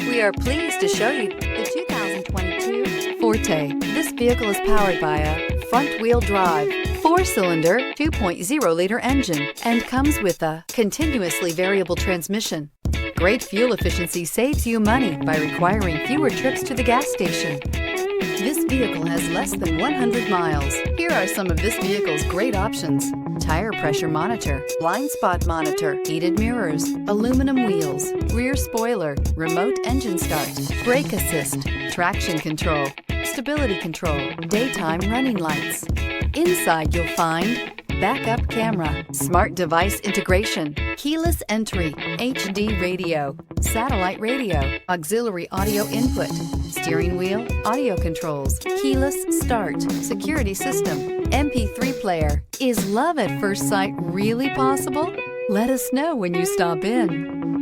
We are pleased to show you the 2022 Forte. This vehicle is powered by a front-wheel drive, 4-cylinder, 2.0-liter engine, and comes with a continuously variable transmission. Great fuel efficiency saves you money by requiring fewer trips to the gas station. This vehicle has less than 100 miles. Here are some of this vehicle's great options: tire pressure monitor, blind spot monitor, heated mirrors, aluminum wheels, rear spoiler, remote engine start, brake assist, traction control, stability control, daytime running lights. Inside you'll find backup camera, smart device integration, keyless entry, HD radio, satellite radio, auxiliary audio input, steering wheel audio controls, keyless start, security system, MP3 player. Is love at first sight really possible? Let us know when you stop in.